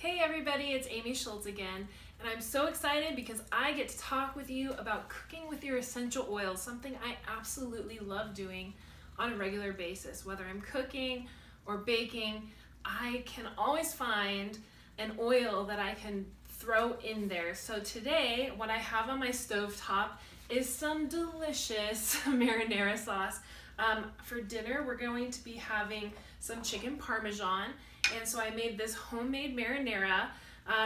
Hey everybody, it's Amy Schultz again, and I'm so excited because I get to talk with you about cooking with your essential oils, something I absolutely love doing on a regular basis. Whether I'm cooking or baking, I can always find an oil that I can throw in there. So today, what I have on my stovetop is some delicious marinara sauce. For dinner, we're going to be having some chicken parmesan, and so I made this homemade marinara.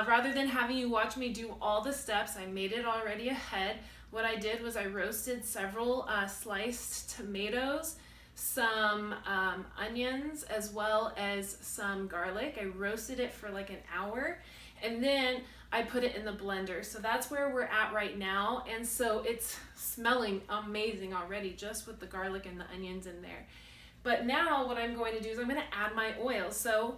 Rather than having you watch me do all the steps, I made it already ahead. What I did was I roasted several sliced tomatoes, some onions, as well as some garlic. I roasted it for like an hour, and then I put it in the blender. So that's where we're at right now, and so it's smelling amazing already just with the garlic and the onions in there. But now what I'm going to do is I'm going to add my oil. So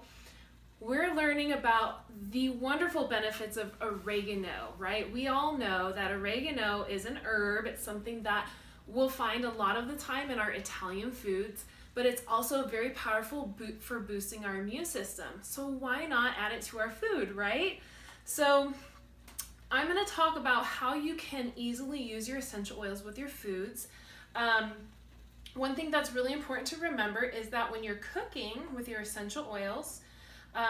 we're learning about the wonderful benefits of oregano, right? We all know that oregano is an herb. It's something that we'll find a lot of the time in our Italian foods, but it's also very powerful for boosting our immune system. So why not add it to our food, right? So I'm going to talk about how you can easily use your essential oils with your foods. One thing that's really important to remember is that when you're cooking with your essential oils,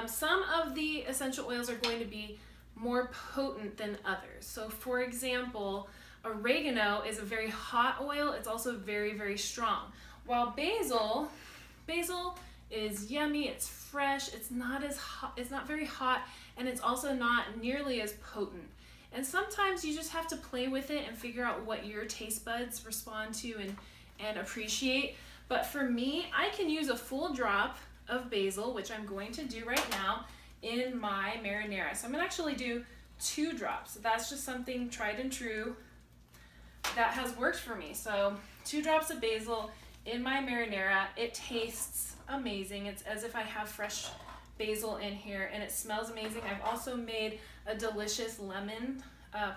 some of the essential oils are going to be more potent than others. So for example, oregano is a very hot oil. It's also very, very strong. While basil is yummy, it's fresh, it's not as hot, it's not very hot, and it's also not nearly as potent. And sometimes you just have to play with it and figure out what your taste buds respond to and appreciate. But for me, I can use a full drop of basil, which I'm going to do right now, in my marinara. So I'm gonna actually do 2 drops. So that's just something tried and true that has worked for me. So 2 drops of basil in my marinara. It tastes amazing. It's as if I have fresh basil in here, and it smells amazing. I've also made a delicious lemon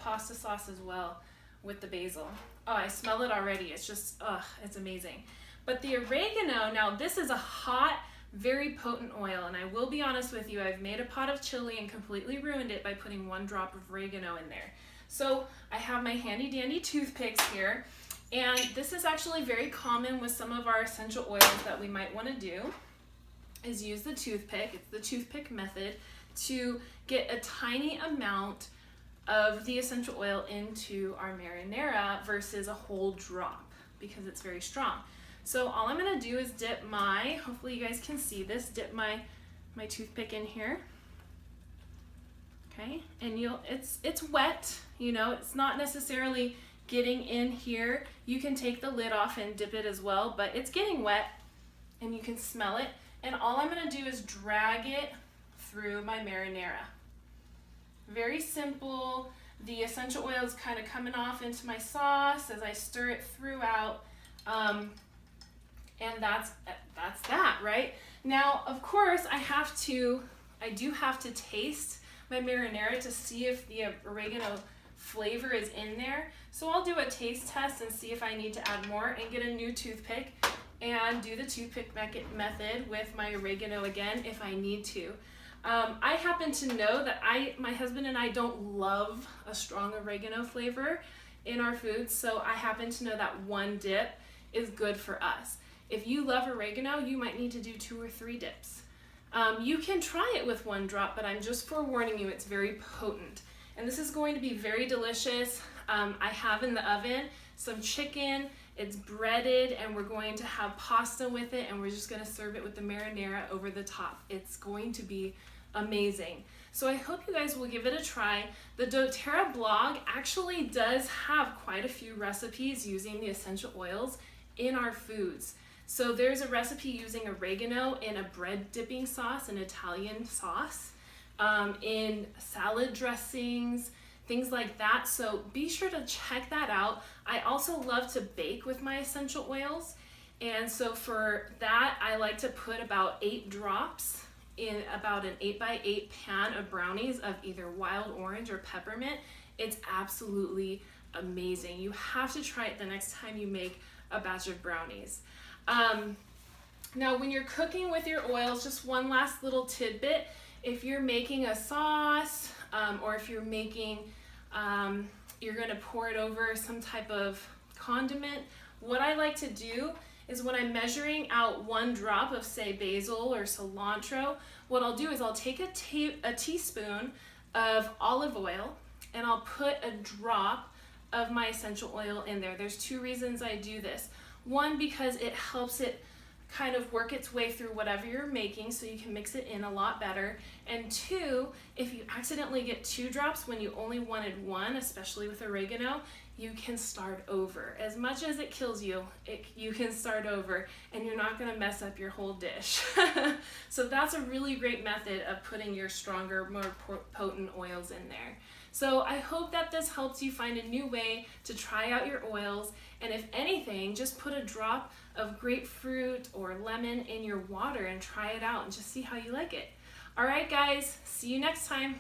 pasta sauce as well with the basil. Oh, I smell it already. It's just, it's amazing. But the oregano, now this is a hot, very potent oil, and I will be honest with you, I've made a pot of chili and completely ruined it by putting 1 drop of oregano in there. So I have my handy dandy toothpicks here, and this is actually very common with some of our essential oils that we might want to do, is use the toothpick. It's the toothpick method to get a tiny amount of the essential oil into our marinara versus a whole drop because it's very strong. So all I'm gonna do is dip my, hopefully you guys can see this, dip my toothpick in here. Okay, and it's wet, you know, it's not necessarily getting in here. You can take the lid off and dip it as well, but it's getting wet and you can smell it. And all I'm gonna do is drag it through my marinara. Very simple. The essential oil is kind of coming off into my sauce as I stir it throughout. And that's that, right? Now, of course, I do have to taste my marinara to see if the oregano flavor is in there. So I'll do a taste test and see if I need to add more and get a new toothpick and do the toothpick method with my oregano again if I need to. I happen to know that my husband and I don't love a strong oregano flavor in our foods, so I happen to know that 1 dip is good for us. If you love oregano, you might need to do 2 or 3 dips. You can try it with 1 drop, but I'm just forewarning you, it's very potent. And this is going to be very delicious. I have in the oven some chicken, it's breaded, and we're going to have pasta with it, and we're just gonna serve it with the marinara over the top. It's going to be amazing. So I hope you guys will give it a try. The doTERRA blog actually does have quite a few recipes using the essential oils in our foods. So there's a recipe using oregano in a bread dipping sauce, an Italian sauce, in salad dressings, things like that. So be sure to check that out. I also love to bake with my essential oils. And so for that, I like to put about 8 drops in about an 8x8 pan of brownies of either wild orange or peppermint. It's absolutely amazing. You have to try it the next time you make a batch of brownies. Now when you're cooking with your oils, just one last little tidbit if you're making a sauce, or if you're making, you're gonna pour it over some type of condiment, what I like to do is when I'm measuring out 1 drop of, say, basil or cilantro, what I'll do is I'll take a teaspoon of olive oil and I'll put a drop of my essential oil in there. There's 2 reasons I do this. One, because it helps it kind of work its way through whatever you're making so you can mix it in a lot better. And 2, if you accidentally get 2 drops when you only wanted 1, especially with oregano, you can start over. As much as it kills you, you can start over and you're not gonna mess up your whole dish. So that's a really great method of putting your stronger, more potent oils in there. So I hope that this helps you find a new way to try out your oils, and if anything, just put a drop of grapefruit or lemon in your water and try it out and just see how you like it. All right, guys, see you next time.